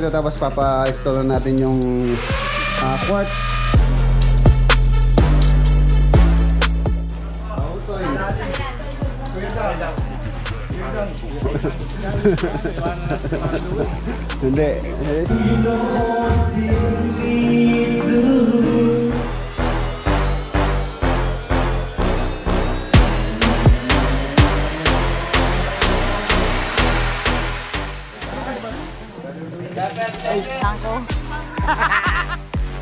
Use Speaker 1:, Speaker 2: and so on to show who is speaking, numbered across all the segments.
Speaker 1: ito, tapos papa-install natin yung quartz. Hindi.
Speaker 2: Tangko.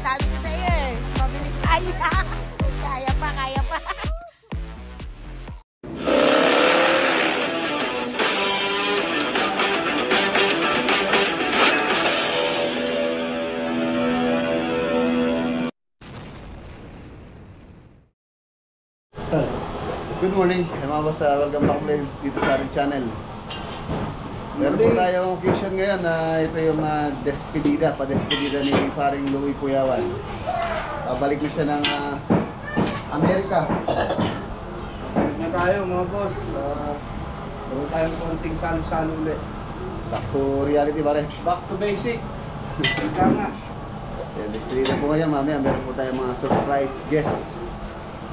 Speaker 2: Sabi ko sa'yo eh, mabilis tayo. Kaya pa, kaya pa.
Speaker 1: Good morning, mga boss. Welcome back ulit dito sa ating channel. Meron po tayong occasion ngayon na ito yung despedida, pa-despedida ni paring Louie Puyawan. Balik na siya ng Amerika.
Speaker 3: Balik na tayo mga boss. Gawin tayong konting salo-salo ulit.
Speaker 1: Back to reality pare.
Speaker 3: Back to basic. Ika nga.
Speaker 1: Despedida po ngayon, mamaya meron po tayong mga surprise guests.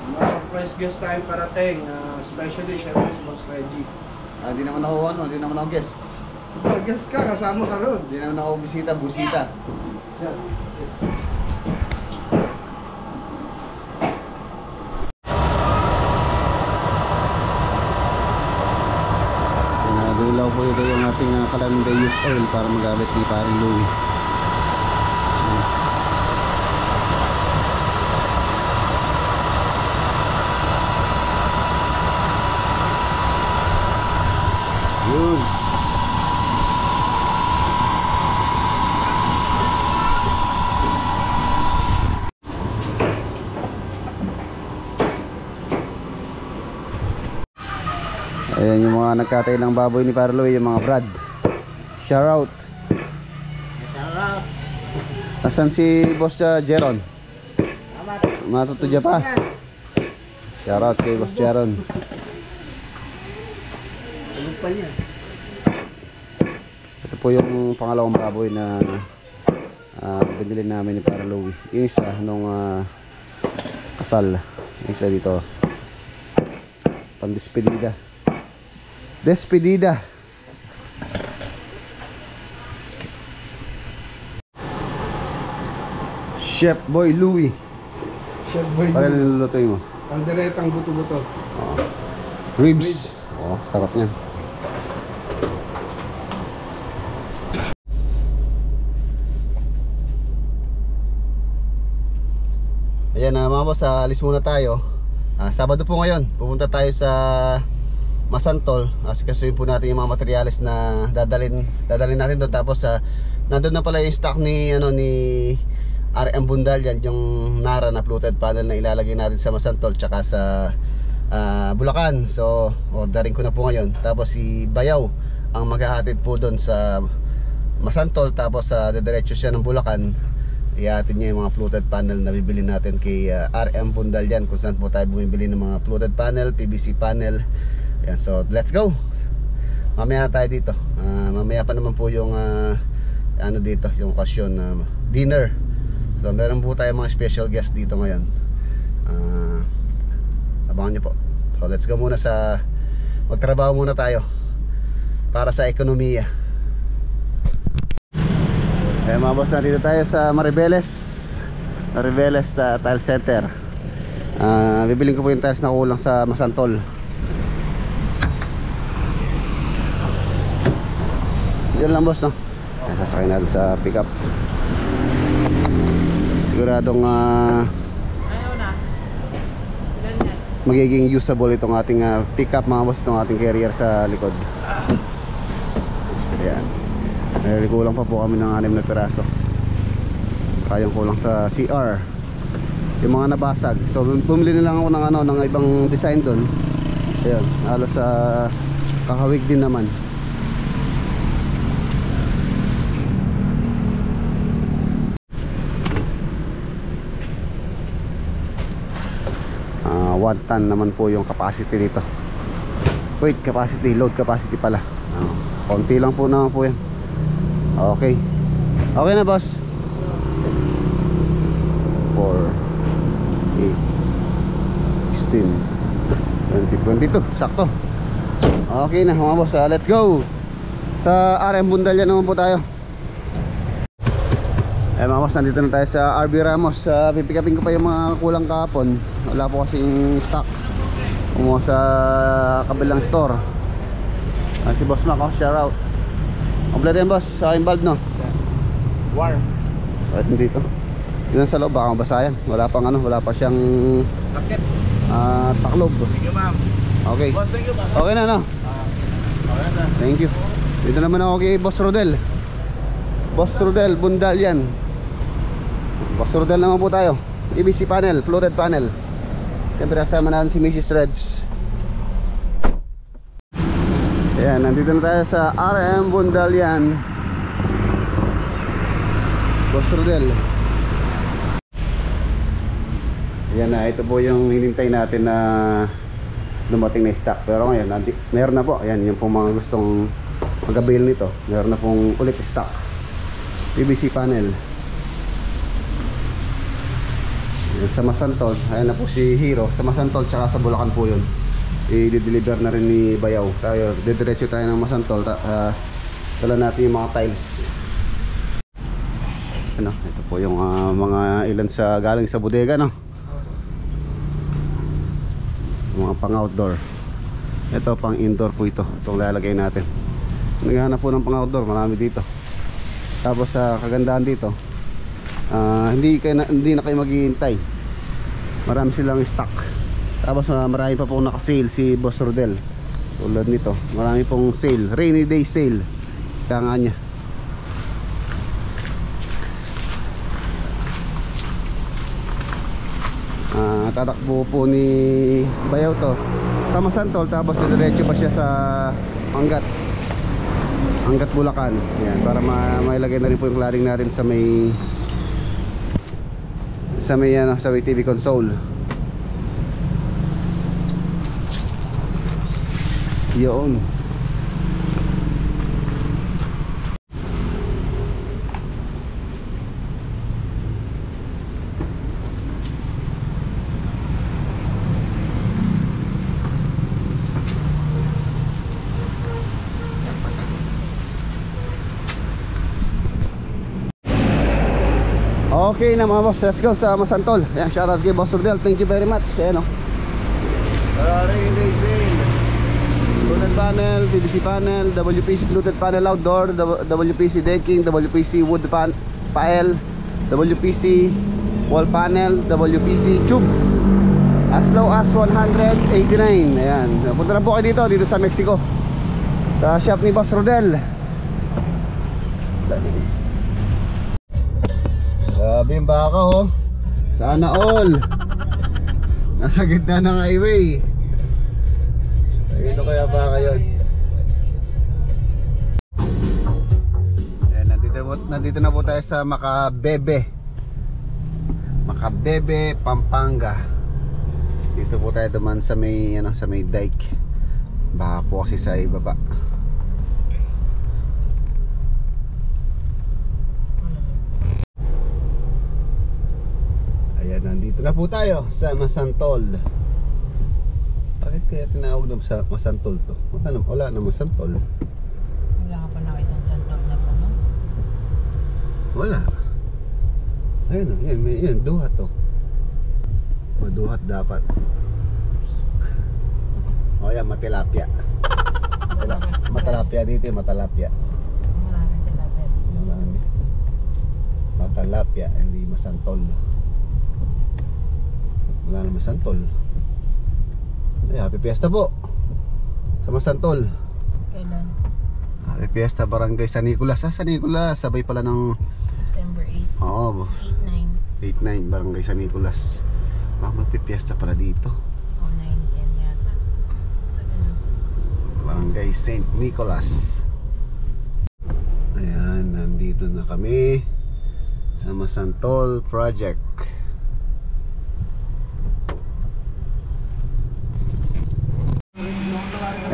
Speaker 3: Mga surprise guest time parating. Especially syempre si Boss Reggie.
Speaker 1: Hindi naman ako hindi naman ako guest.
Speaker 3: Guest ka, kasama ka ron.
Speaker 1: Hindi naman ako busita.
Speaker 3: Diyan.
Speaker 1: Nagulaw po ito yung ating Calamday used oil para magamit ni paring Louie. Yun. Ayan yung mga nagkatay ng baboy ni Parlo, yung mga Brad. Shout out. Nasaan si Boss Jeron? Matutudya pa. Shout out kay Boss Jeron. Ito po yung pangalawang baboy na binili namin ni Parlo. Yung isa nung kasal. Yung isa dito pang-despedida. Despedida. Chef Boy Louie.
Speaker 3: Chef Boy
Speaker 1: Para
Speaker 3: Louie.
Speaker 1: nilulutuin mo.
Speaker 3: Kalderetang buto-buto.
Speaker 1: Ribs. Oh, sarap niyan. Ayan mga boss, alis muna tayo. Sabado po ngayon, pupunta tayo sa Masantol. Kasuyin po natin yung mga materyales na dadalhin natin doon. Tapos nandun na pala yung stock ni RM Bundal, yan yung Nara na fluted panel na ilalagay natin sa Masantol tsaka sa Bulacan. So orderin ko na po ngayon. Tapos si Bayaw ang maghahatid po doon sa Masantol. Tapos dediretso siya ng Bulacan, ihatid niya yung mga fluted panel na bibili natin kay RM Bundal yan, kung saan po tayo bumibili ng mga fluted panel, PVC panel. Yan, so let's go. Mamaya tayo dito. Mamaya pa naman po yung ano dito, yung okasyon dinner. So meron po tayo mga special guest dito ngayon. Abangan nyo po. So let's go muna sa magtrabaho muna tayo para sa ekonomiya. Mga boss, dito tayo sa Maribeles Tile Center. Bibiling ko po yung tiles na kulang sa Masantol. Diyan lang boss, no? Sasakay natin sa pickup. Siguradong magiging usable itong ating pickup mga boss, itong ating carrier sa likod. Ayan. Kulang pa po kami ng 6 na piraso. Saka yung kulang sa CR, yung mga nabasag. So bumili na lang ako ng ibang design doon. Ayan, halos kakawig din naman. 1 ton naman po yung capacity nito. Wait, capacity, load capacity pala. Konti lang po naman po yan. Okay. Okay na, boss. 4, 8, 16, 20, 22. Sakto. Okay na mga boss. Let's go. Sa RM Bundalyan naman po tayo. Mga boss, nandito na tayo sa RB Ramos. Pipikapin ko pa yung mga kulang kahapon. Wala po kasing stock. Kumuha sa kabilang store. Si Boss Mac, shout out. Kompleto yan, boss. Involved, no?
Speaker 3: Warm.
Speaker 1: Sakit din dito. Yun sa loob, baka mabasayan. Wala pang ano, wala pa siyang
Speaker 3: Takip.
Speaker 1: taklob.
Speaker 3: Thank you, ma'am.
Speaker 1: Okay.
Speaker 3: Boss, thank you, ma'am.
Speaker 1: Okay na, no?
Speaker 3: Okay na.
Speaker 1: Thank you. Dito naman ako kay Boss Rodel. Boss Rodel, Bundalyan. Boss Rodel naman po tayo. EBC panel, floated panel. Siyempre kasama natin si Mrs. Reds. Ayan, nandito na tayo sa RM Bundalyan. Boss Rodel. Ayan na, ito po yung hinintay natin na dumating na stock. Pero ngayon, meron na po. Ayan, yung po mga gustong mag-avail nito. Meron na pong ulit stock. PVC panel. Ayan, sa Masantol. Ayan na po si Hero. Sa Masantol tsaka sa Bulacan po yun. I-deliver na rin ni Bayaw. Tayo, didiretso tayo ng Masantol. Dala natin yung mga tiles. Ano, ito po yung mga ilan sa galing sa bodega, no? Mga pang outdoor. Ito pang indoor po ito. Itong lalagay natin. Naghahanap po ng pang outdoor, marami dito. Tapos sa kagandahan dito, hindi na kayo maghihintay. Marami silang stock. Tapos marami pa po naka-sale si Boss Rodel. Tulad nito, marami pong sale, rainy day sale. Kaya nga niya. Tatakbo po ni Bayaw to sa Masantol, tapos diretso pa siya sa Angat Bulacan. Yan, para mailagay na rin po yung cladding natin sa may TV console. Yun. Okay na mga boss, let's go sa Masantol. Ayan, shoutout kay Boss Rodel, thank you very much. Ayan, oh. Rainy day sale. Floated panel, PVC panel, WPC floated panel outdoor, WPC decking, WPC wood pile, WPC wall panel, WPC tube. As low as 189. Ayan, punta na po kayo dito sa Mexico, sa shop ni Boss Rodel. Grabe yung baka, oh. Sana all. Nasa gitna ng highway. Ito kaya baka yun. Ayan, nandito na po tayo sa Macabebe, Pampanga. Dito po tayo duman sa may dike. Baka po kasi sa ibaba. Nandito na po tayo sa Masantol. Bakit kaya tinawag na sa Masantol to? Wala na Masantol.
Speaker 2: Wala ka pa nakita ang santol na po, no?
Speaker 1: Wala. Ayun o, yan, duhat to. Maduhat dapat. O yan, matilapia. Matalapia dito yung matalapia.
Speaker 2: Maraming tilapia dito.
Speaker 1: Marami. Matalapia, hindi Masantol. Wala na Masantol. Ay, happy fiesta po sa Masantol.
Speaker 2: Kailan?
Speaker 1: Happy fiesta Barangay San Nicolas. San Nicolas, sabay pala ng
Speaker 2: September 8.
Speaker 1: Oo,
Speaker 2: 8-9.
Speaker 1: 8-9 Barangay San Nicolas. Magpipiesta pala dito.
Speaker 2: O 9-10 yata. Basta ganun.
Speaker 1: Barangay St. Nicolas. Ayan, nandito na kami sa Masantol Project.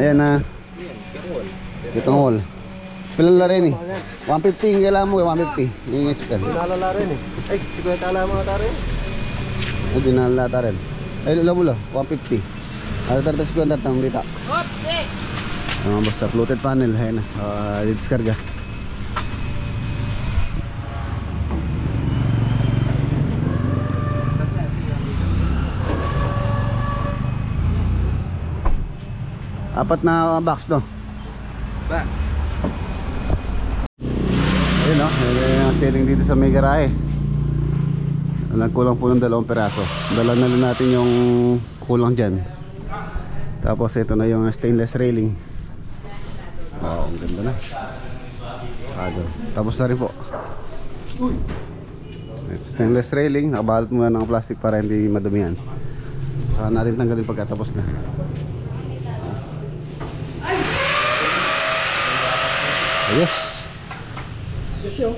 Speaker 1: Ayan na. Itong hall. Pilala rin eh. 150 yung kailangan mo, 150. Yung extra.
Speaker 3: Pinalala rin eh. Ay, 50 ala mga tari.
Speaker 1: Hindi nalata rin. Ay, labulo, 150. Ano tartas ko ang tatang dito?
Speaker 2: Okay.
Speaker 1: Basta floated panel, ayun na. Diskarga. Apat na box, no?
Speaker 3: Ba?
Speaker 1: Ayun, no? Yung selling dito sa may garahe. Nagkulang po ng 2 peraso. Dala na lang natin yung kulang dyan. Tapos ito na yung stainless railing. Wow, ang ganda na. Tapos na rin po. Stainless railing. Nakabalot muna ng plastic para hindi madumihan. Saka natin tanggalin pagkatapos na. Ayos.
Speaker 3: Yes, yo.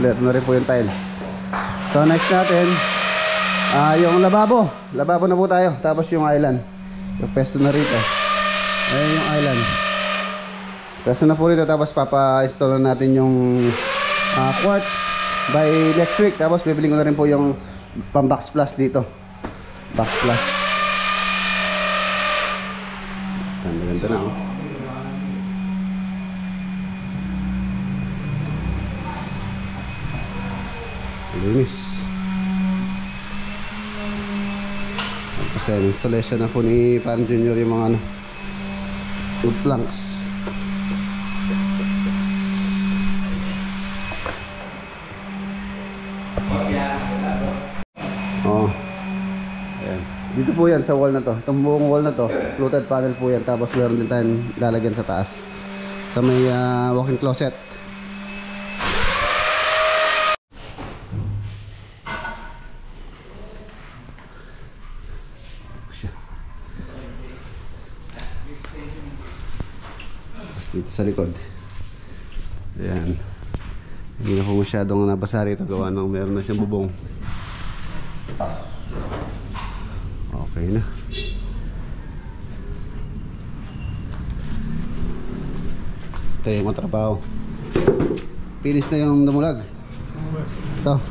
Speaker 1: Ito na rin po yung tiles. So next natin yung lababo. Lababo na po tayo. Tapos yung island. Yung pesto na rito. Ayun yung island. Pesto na po rito. Tapos papa-install na natin yung quartz by next week. Tapos bibili ko na rin po yung pang box plus dito. Box plus. Ganda na oh. Linis. Tapos installation na po ni Pan Junior yung mga wood planks. Oh. Ayan. Dito po yan sa wall na to. Itong buong wall na to, fluted panel po yan. Tapos meron din tayong lalagyan sa taas. Sa may walk-in closet. Dito sa likod. Ayan. Hindi na po masyadong nabasa rito. Gawa ng meron na siyang bubong. Okay na. Ito yung mga trabaho. Finish na yung dumulag. Ito.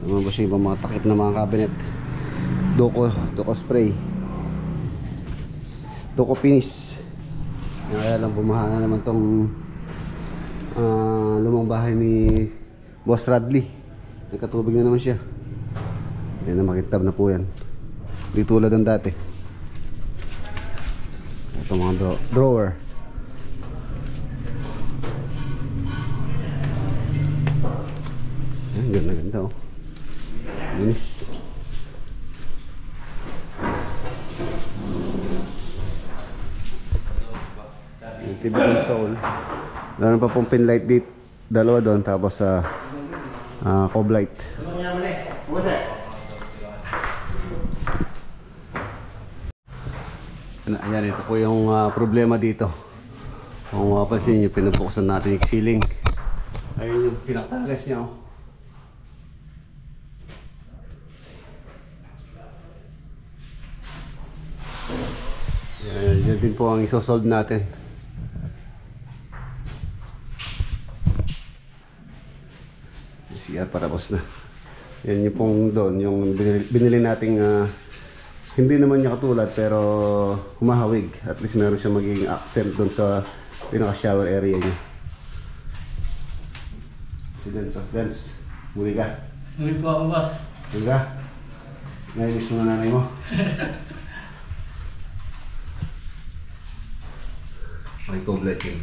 Speaker 1: Naman po siya yung mga takip na mga cabinet. Duko spray. Duko finish. Kaya lang bumaha na naman tong lumang bahay ni Boss Radley. Nagkatubig na naman siya. Yan na, makitab na po yan. Di tulad ng dati. Ito mga drawer. Yan, ganda oh. Linis. Yung TV console. Meron pa pong pin light dito. Dalawa doon. Tapos cob light. Ayan, ito po yung problema dito. Kung mapapansin nyo, pinabuksan natin yung ceiling. Ayun yung pinakatagas niya. Yan din po ang isosolve natin. CR patapos na. Yan yung pong doon, yung binili nating hindi naman niya katulad pero humahawig. At least meron siya magiging accent doon sa pinaka-shower area niya. Si Dance, muli ka?
Speaker 4: Muli po ako, boss.
Speaker 1: Muli ka? Nainis mo na nanay mo? May coblight yun.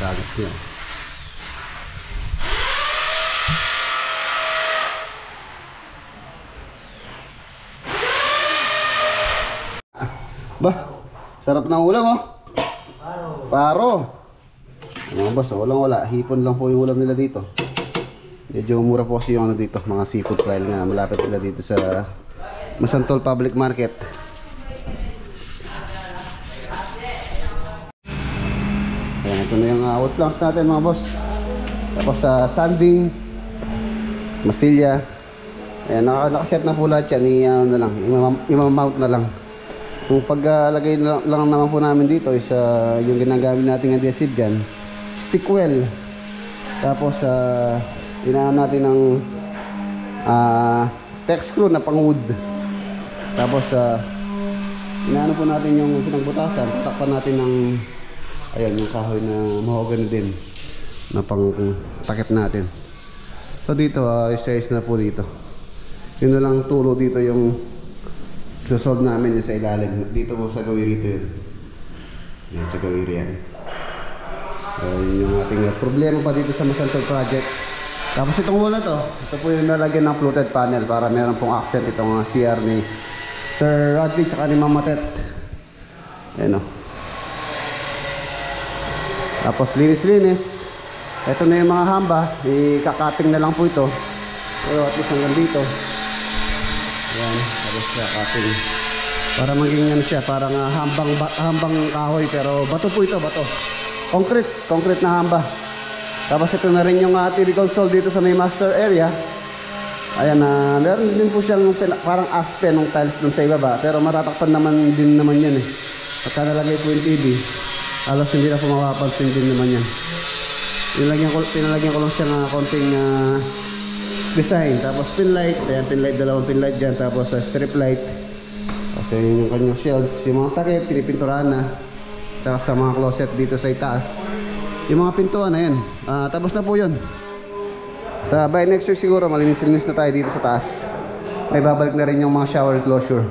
Speaker 1: Tagas niya. Bah, sarap ng ulam oh. Paro. Mga boss, walang wala. Hipon lang po yung ulam nila dito. Medyo mura po kasi yung ano dito, mga seafood file nga. Malapit sila dito sa Masantol Public Market. Ayan, ito na yung woodplanks natin mga boss. Tapos sa sanding, masilya. Ayan, nakaset na po lahat yan. Na lang, imamount na lang. Kung paglagay lang naman po namin dito is yung ginagamit natin ng adhesive gun, stick well. Tapos inaan natin ng tech screw na pang wood. Tapos inaano po natin yung pinagbutasan, takpan natin ng ayan, yung kahoy na mahogany din na pang takip natin. So dito size na po dito. Yun na lang tulo dito yung solve namin yung sa ilalim. Dito po sa gawiri ito yun. Yan sa gawiri yan. Yun yung ating problema pa dito sa Masantol project. Tapos itong wall na to, ito po yung nalagyan ng fluted panel para meron pong accent itong CR ni Sir Radley tsaka ni Mama Tet. Ayan o. Tapos linis-linis. Ito na yung mga hamba. Ikakating na lang po ito. Pero at least hanggang dito. Ayan, tapos cutting. Para maging ano siya, parang hambang kahoy pero bato po ito, bato. Concrete na hamba. Tapos ito na rin yung ating console dito sa may master area. Ayan, meron din po siyang parang aspen ng tiles dun sa ibaba, pero matatakpan naman din naman yan eh. Pagka nalagay po yung TV, halos hindi na po mapapansin din naman yan. Pinalagyan ko lang siya ng konting design. Tapos pinlight, ayan, pinlight, dalawang pinlight dyan. Tapos strip light. Kasi yung kanyang shelves, yung mga takip, pinipinturahan na. Tsaka sa mga closet dito sa itaas, yung mga pintuan na yan. Tapos na po yun. By next week siguro, malinis-linis na tayo dito sa taas. May babalik na rin yung mga shower closure.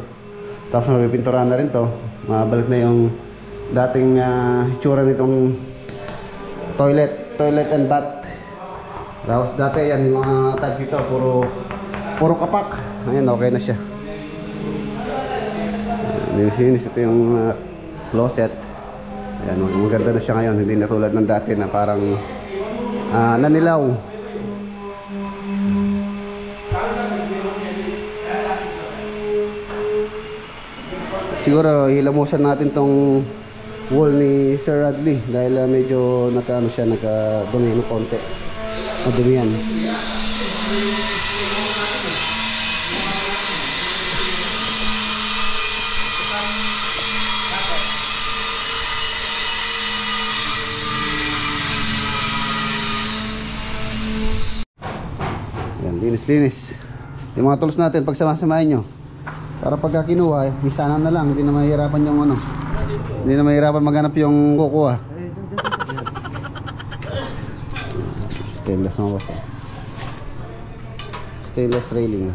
Speaker 1: Tapos mapipinturahan na rin to. Mabalik na yung dating itsura nitong toilet and bath. Tapos dati yan, yung mga tiles dito, puro kapak. Ayan, okay na siya. Linis-linis. Ito yung closet. Ayan, maganda na siya ngayon. Hindi na tulad ng dati na parang nanilaw. Siguro hilamusan natin tong wall ni Sir Radley dahil medyo nagkadumi ng konti. Madumi yan. Yan, linis-linis. Yung mga tools natin pagsamasamahin nyo para pagka kinuha, misanan na lang. Hindi na mahirapan yung ano. Hindi na mahirapan maghanap yung kukuha. Stainless mga boss. Stainless railing.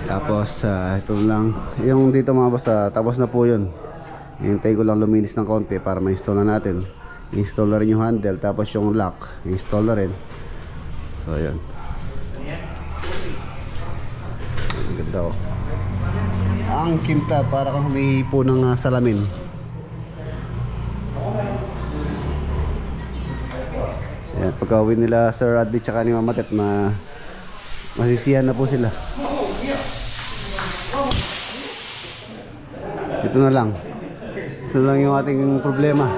Speaker 1: Tapos ito lang. Yung dito mga boss, tapos na po yun. Hintay ko lang luminis ng konti para ma-install na natin. Install na rin yung handle. Tapos yung lock, install na rin. So ayan. Ang ganda oh. Ang kinta, para kang humihipo ng salamin. Ayan, pagka-uwi nila Sir Radley tsaka ni Mama Tet, masisiyahan na po sila. Ito na lang. Ito lang yung ating problema.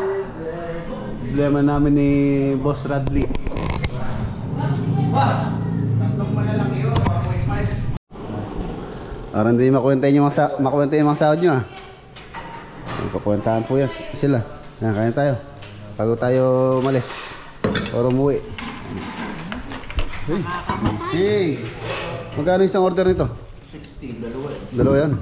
Speaker 1: Problema namin ni Boss Radley. Para hindi makuwenta yung mga sahod nyo Pakuwentahan po yan sila. Yan, kain tayo bago tayo umalis o umuwi. Hey, magkano isang order nito? 60, dalawa yan.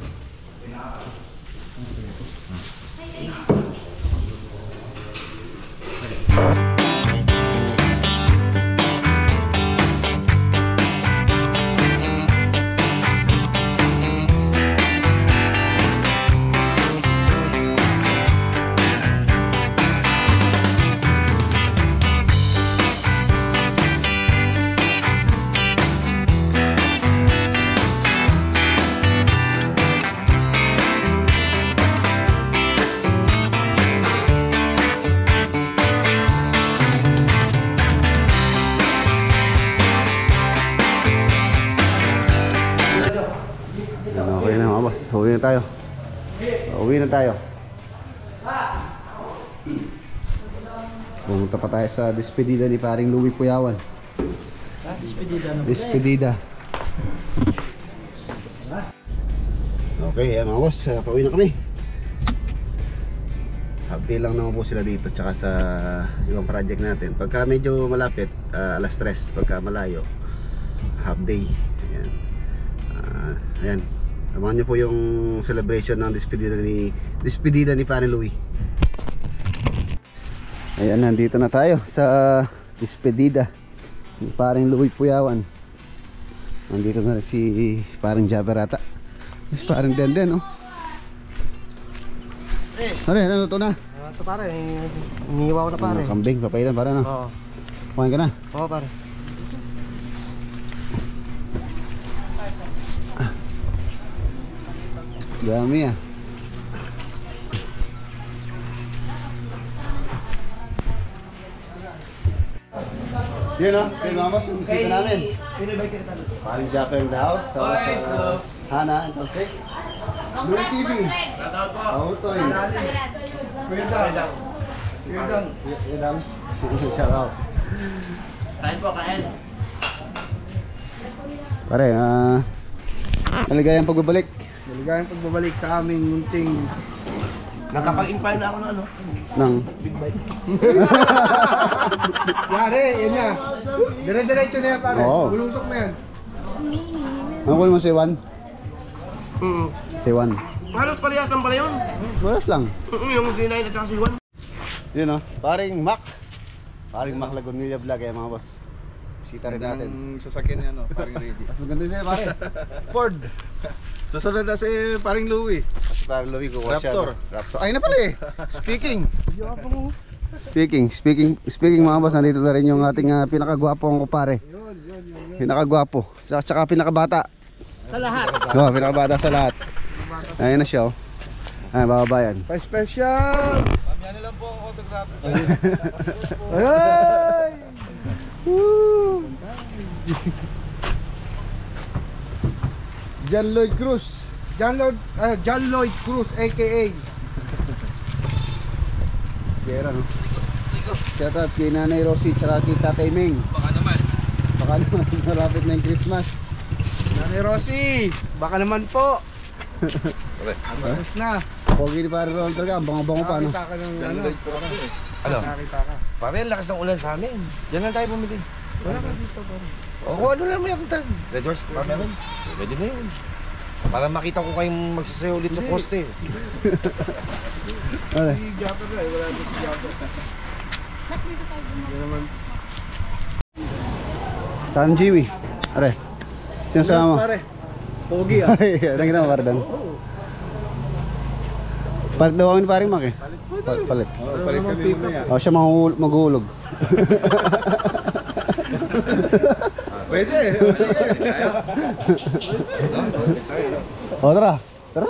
Speaker 1: Okay na mga boss, uwi na tayo. Uwi na tayo. Pumunta pa tayo sa despedida ni paring Louie Puyawan. Despedida. Okay, mga boss, pauwi na kami. Update lang naman po sila dito tsaka sa ibang project natin. Pagka medyo malapit, alas 3. Pagka malayo, half day. Ayan. Ayan. Abangan nyo po yung celebration ng despedida ni paring Louie. Ayan, nandito na tayo sa despedida ni paring Louie Puyawan. Nandito na si paring Jaberata. Mas paring Denden, oh. Pare, ano to na?
Speaker 4: Ito pare, iniiwaw na pare.
Speaker 1: Kambing, papailan para na.
Speaker 4: Oo.
Speaker 1: Kumain ka na?
Speaker 4: Oo pare.
Speaker 1: Dami ah. Yun o, yun mga boss, yung bisita namin. Paring Japper in the house. Sa Hana and Talsik. Louie TV. Autoy.
Speaker 3: Kuya Dang. Kuya Dang.
Speaker 1: Kuya Dang. Shout out.
Speaker 2: Kain po, kain.
Speaker 1: Pare, maligayang pagbabalik.
Speaker 3: Maligayang pagbabalik sa aming munting.
Speaker 4: Nakapag-inquire na ako ng ano?
Speaker 1: Nang
Speaker 4: Big bike.
Speaker 3: Yari, yun na. Dire-diretso na yan pare.
Speaker 1: Oo.
Speaker 3: Bulusok na yan.
Speaker 1: ano kunin mo si Juan? Si Juan.
Speaker 4: Halos parehas lang pala yun.
Speaker 1: Bulas lang.
Speaker 4: Yung C9 at saka C1.
Speaker 1: Yun o, paring Mac. Paring Mac Lagunilla Vlog eh mga boss. Bisita rin natin.
Speaker 3: Ang sasakyan niya, no? Paring ready.
Speaker 1: Mas maganda siya pare. Ford.
Speaker 3: Susunod na si paring Louie.
Speaker 1: Si paring Louie kukuha siya.
Speaker 3: Raptor.
Speaker 1: Raptor. Ay na pala eh. Speaking mga boss, nandito na rin yung ating pinakagwapong kupare. Pinakagwapo. Tsaka pinakabata.
Speaker 2: Sa lahat.
Speaker 1: Oo, pinakabata sa lahat. Ayun na siya oh. Ayun, bababayan.
Speaker 3: Pa-special! Pamiyano lang po ang autograph.
Speaker 1: Ay! Woo! John Lloyd Cruz.
Speaker 3: John Lloyd Cruz aka
Speaker 1: Kera no? Shout out kay Nanay Rosie tsaka kay Tatay Ming. Baka naman malapit na yung Christmas.
Speaker 3: Nanay Rosie, baka naman po. Amas na.
Speaker 1: Pogi ni pare Ron talaga, ang bango-bango pa no?
Speaker 3: Nakita ka ng
Speaker 5: John
Speaker 3: ano.
Speaker 5: Lloyd Cruz yun eh. Ano?
Speaker 3: Nakita ka.
Speaker 5: Pare, ang lakas ng ulan sa amin. Diyan lang tayo bumili.
Speaker 3: Wala ka dito pare.
Speaker 5: O kung ano lang may akutan. Red Horse, meron. Pwede na yun. Para makita ko kayong magsasayaw ulit sa poste.
Speaker 1: Ano?
Speaker 3: Si Japper na eh, wala na si Japper. Hindi naman.
Speaker 1: Saan Jimmy? Are. Sino sama mo?
Speaker 3: Pare. Pogi ah.
Speaker 1: Ay, anong ginawa pare doon? Palit daw kami ni paring Mac eh. Palit.
Speaker 3: Palit kami mamaya.
Speaker 1: Oh, siya maghuhulog.
Speaker 3: Pwede.
Speaker 1: Oh, tara. Tara.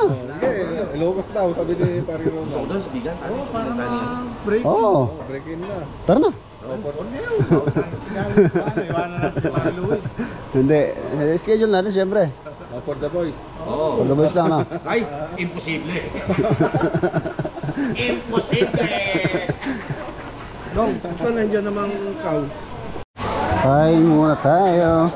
Speaker 3: Ilocos daw, sabi ni Pari Roma.
Speaker 4: Break.
Speaker 1: Oh,
Speaker 3: Break in na.
Speaker 1: tara na.
Speaker 3: Iwanan na si Pari Louie.
Speaker 1: Hindi, schedule natin siyempre.
Speaker 3: For the boys.
Speaker 1: For the boys lang na.
Speaker 4: Ay, imposible. Imposible.
Speaker 3: Dong, ito nandiyan namang cow.
Speaker 1: Kain muna tayo.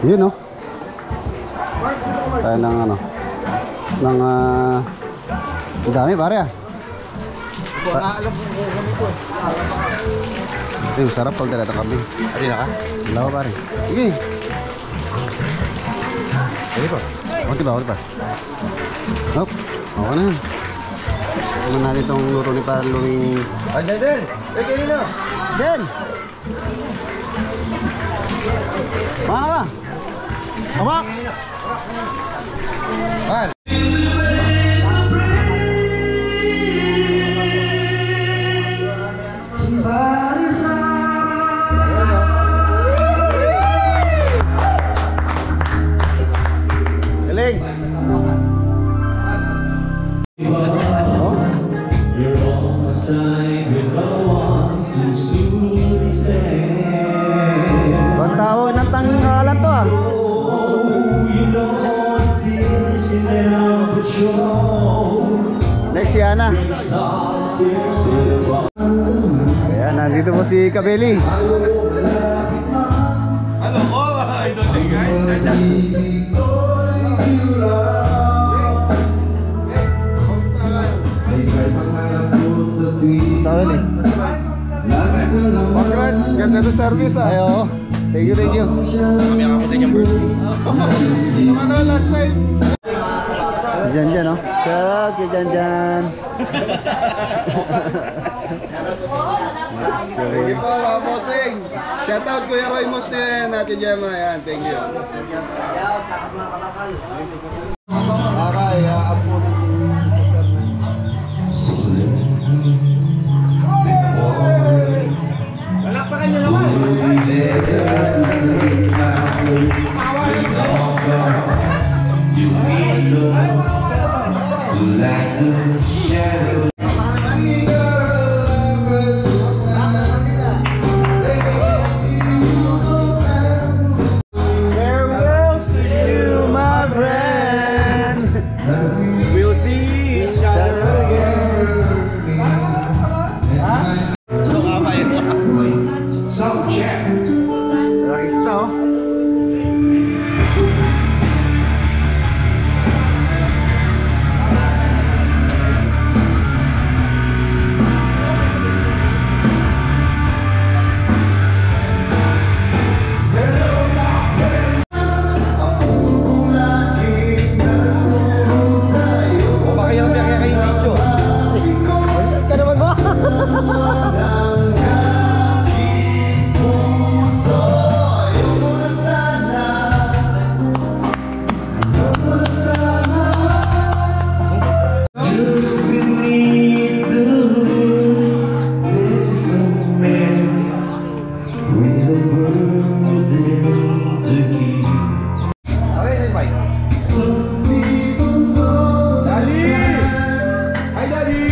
Speaker 1: Yun no. Tayo ng ano. Ng ang dami pare ah.
Speaker 3: Alam ko kami ko.
Speaker 1: Yung sarap pag dala kambing.
Speaker 5: Ari na ka?
Speaker 1: Lawa pare. Sige.
Speaker 5: Ano ba?
Speaker 1: Kunti ba? Hop. Okay na yan. Tignan natin itong luto ni Pare Louie.
Speaker 5: Den! Eh, kanina!
Speaker 1: Den! Mana ka? Amax!
Speaker 5: Mal!
Speaker 1: Next si Ana. Ayan, nandito po si Kabeli.
Speaker 4: Ano ko? I don't think guys.
Speaker 1: Kabeli.
Speaker 3: Congrats, ganda ng service
Speaker 1: Ay, oo. Thank you, thank you.
Speaker 5: Kami ang ako din yung birthday.
Speaker 3: Ano last time?
Speaker 1: Diyan dyan, oh. Sarap, dyan dyan.
Speaker 3: Thank you po mga bossing. Shout out Kuya Roy Mosten, Ate Gemma. Yan, thank you. Kakay, apunin
Speaker 4: Lalakpakan nyo naman.
Speaker 1: Farewell to you, my friend. We'll see each other again. Rakista, oh. Ka naman ba?
Speaker 3: Hi, Daddy!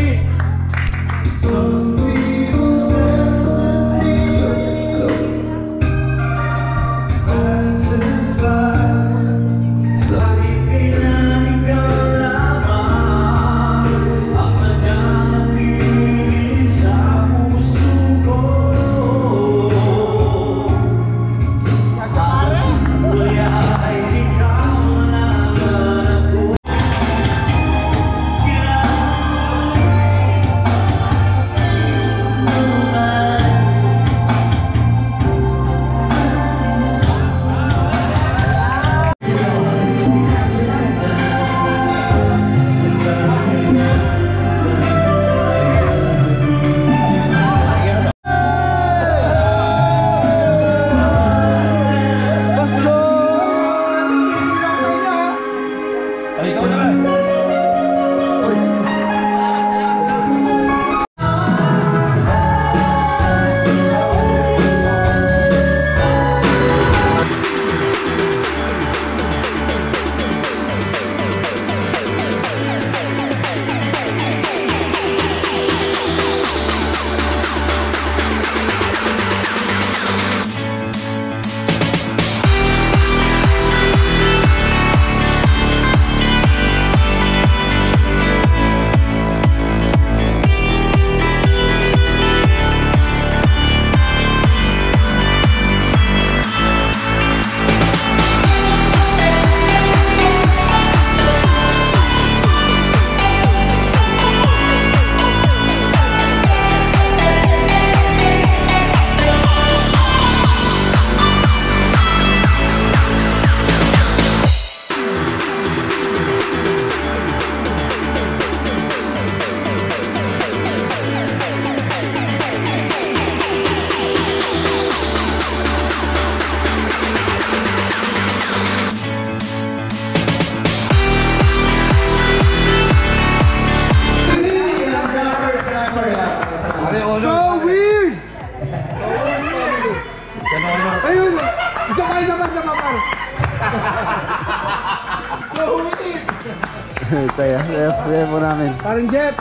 Speaker 1: Kaya po namin.
Speaker 3: Parang Jeff,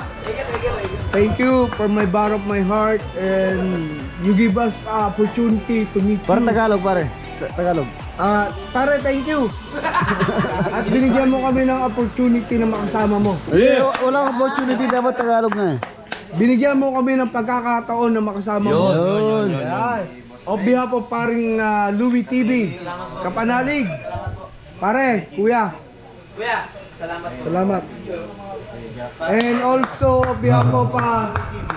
Speaker 3: thank you for my bar of my heart and you give us opportunity to meet
Speaker 1: Parang
Speaker 3: you.
Speaker 1: Tagalog pare. Tagalog.
Speaker 3: Pare, thank you. At binigyan mo kami ng opportunity na makasama mo.
Speaker 1: Walang opportunity, dapat Tagalog na eh.
Speaker 3: Binigyan mo kami ng pagkakataon na makasama mo.
Speaker 1: Yun.
Speaker 3: Ayan. On behalf of paring Louie TV, Kapanalig. Pare, kuya. Salamat. And also on behalf of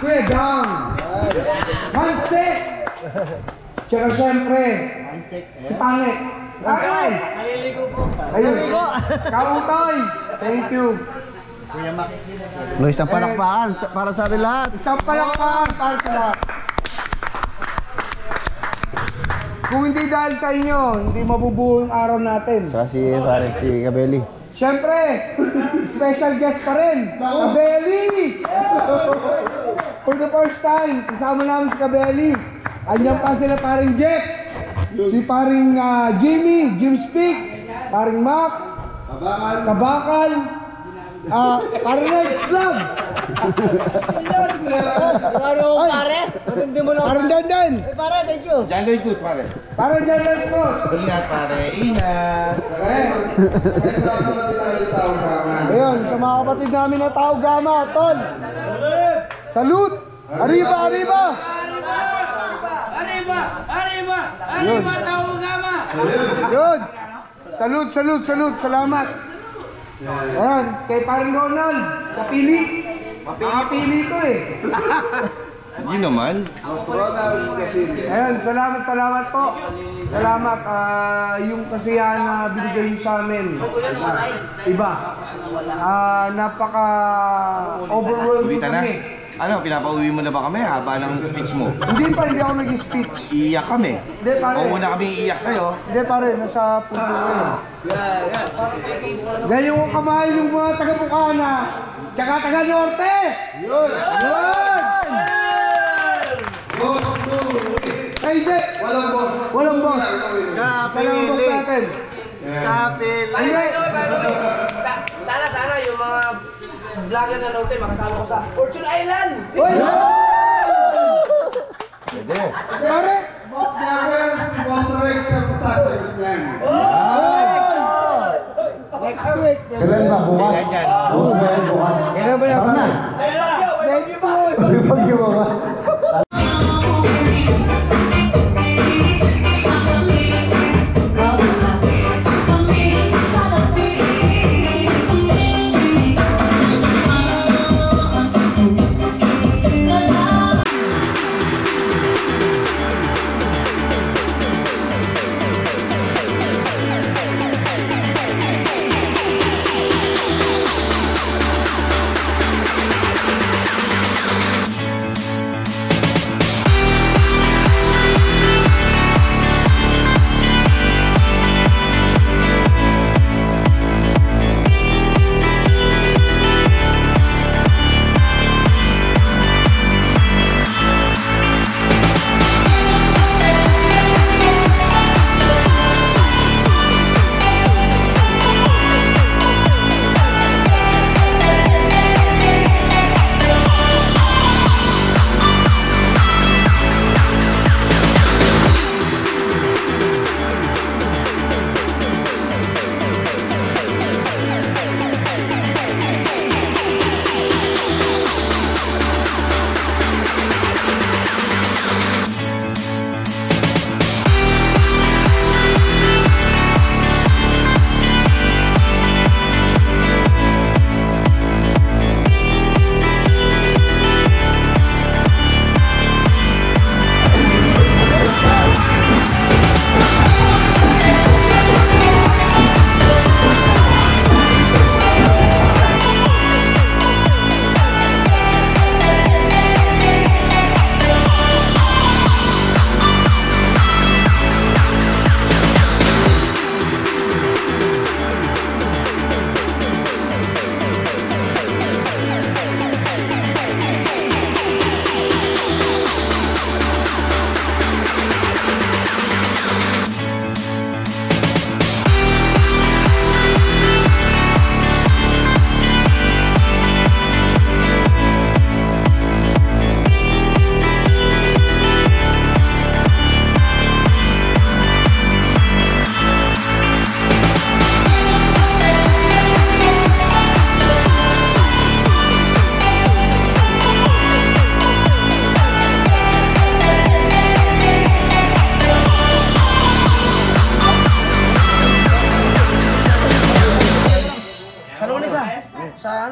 Speaker 3: Kuya Dang. Hansek. Tsaka siyempre, si Pangit. Ay! Ayun. Kautoy. Thank you.
Speaker 1: Isang palakpakan para sa atin lahat.
Speaker 3: Isang palakpakan para sa lahat. Kung hindi dahil sa inyo, hindi mabubuo yung araw natin.
Speaker 1: Saka si Kabeli.
Speaker 3: Siyempre, special guest pa rin, Kabeli! For the first time, kasama namin si Kabeli. Andiyan pa sila paring Jeff, si paring Jimmy, Jim Speak, paring Mac, Kabakal, paring Night Club. Paring Dandan.
Speaker 5: Diyan na yung pare.
Speaker 3: Paring Dandan po.
Speaker 5: Ingat pare, ingat.
Speaker 3: Ayun, sa mga kapatid namin na Tao Gama, Tol. Salute! Arriba, arriba!
Speaker 2: Arriba, Tao Gama!
Speaker 3: Yun! Salute, salute, salute! Salamat! Ayan, kay paring Ronald, kapili. Makapili to eh.
Speaker 5: Hindi naman.
Speaker 3: Ayan, salamat, salamat po. Salamat, yung kasiyahan na binigay niyo sa amin. Iba. Napaka overwhelmed
Speaker 5: Uwi na.
Speaker 3: kami.
Speaker 5: Ano, pinapauwi mo na ba kami? Haba ng speech mo.
Speaker 3: Hindi pa, hindi ako nag-speech.
Speaker 5: Iiyak kami.
Speaker 3: Hindi pare.
Speaker 5: O muna kami iiyak sa'yo.
Speaker 3: Hindi pare, nasa puso ko yun. Dahil yung kamay yung mga taga-Bukana, tsaka taga-Norte! Yun! Yun!
Speaker 1: Boss,
Speaker 3: Ay, hindi!
Speaker 1: walang boss.
Speaker 3: Walang boss! Walang boss natin!
Speaker 1: Kapil.
Speaker 3: Hindi!
Speaker 2: Sana yung mga vlogger na Norte makasama ko sa Fortune Island!
Speaker 3: Uy!
Speaker 5: Pwede.
Speaker 3: Pare!
Speaker 1: Boss Gavin, si Boss Rex sa sasagot niyan.
Speaker 3: Next week!
Speaker 1: Kailan ba? Bukas? Bukas.
Speaker 3: Kailan ba yan? Next week!
Speaker 1: Bagyo ba?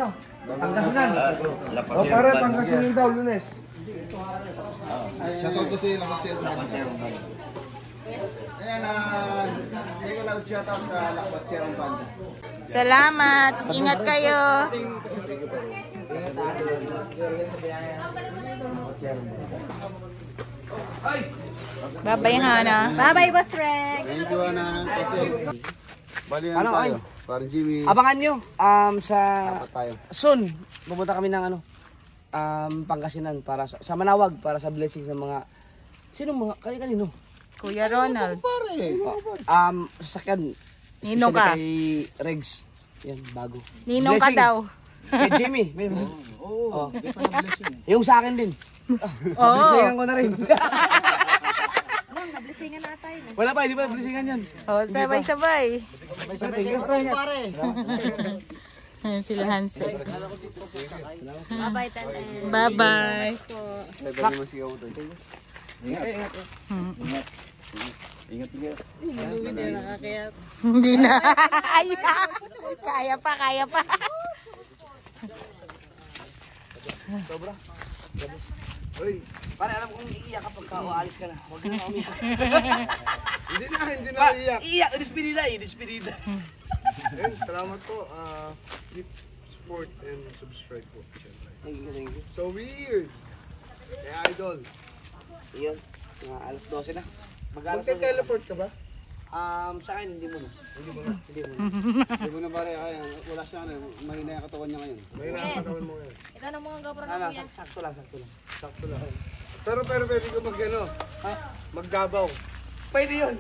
Speaker 3: ano? Pangasinan. O pare, Pangasinan daw, Lunes.
Speaker 1: Shoutout ko si Lakwatsero Banda. Ayan, hindi ko lang shoutout sa Lakwatsero Banda.
Speaker 2: Salamat. Ingat kayo. Bye-bye, Hana.
Speaker 6: Bye-bye, Boss Rex.
Speaker 1: Thank you, Ana. Kasi, bali na
Speaker 3: Ano,
Speaker 1: tayo. Parang Jimmy,
Speaker 3: Abangan nyo, sa
Speaker 1: apat tayo.
Speaker 3: soon, pupunta kami ng Pangasinan para sa Manawag para sa blessings ng mga kanino?
Speaker 2: Kuya Ronald.
Speaker 3: Sasakyan.
Speaker 2: Ninong
Speaker 3: Especially
Speaker 2: ka.
Speaker 3: Kay Regs. Yan, bago.
Speaker 2: Ninong ka
Speaker 3: Blessing.
Speaker 2: daw.
Speaker 3: Kay Jimmy. Oo. Yung sa akin din.
Speaker 2: Oo.
Speaker 3: Blessingan ko na rin.
Speaker 6: Nung, nablisingan na tayo.
Speaker 3: Wala pa, hindi pa blessingan yan.
Speaker 2: Oh, sabay-sabay.
Speaker 3: Pare.
Speaker 2: Ayan sila Hansel.
Speaker 6: Bye-bye, Tatan.
Speaker 2: Bye-bye.
Speaker 1: Bali masigaw ko to.
Speaker 2: Hindi na. Ay, kaya pa, kaya pa.
Speaker 3: Pare, alam kong iiyak kapag aalis ka na. Huwag ka na umiyak.
Speaker 1: Hindi na iyak.
Speaker 3: Iiyak, despedida.
Speaker 4: Salamat po. Hit, support, and subscribe po.
Speaker 3: Thank you.
Speaker 4: So weird. Kaya idol.
Speaker 3: Iyon, mga alas 12 na.
Speaker 4: Magte-teleport ka ba?
Speaker 3: Sa akin, hindi mo na.
Speaker 1: Hindi mo na pare, kaya wala siya, mahina yung katawan niya ngayon.
Speaker 4: May nakakatawan mo ngayon.
Speaker 6: Ikaw na mga gabra
Speaker 3: Ano,
Speaker 6: ng kuya.
Speaker 3: sakto lang.
Speaker 4: Sakto lang. Pero pwede ko mag-ano? Magdabaw.
Speaker 3: Pwede yun.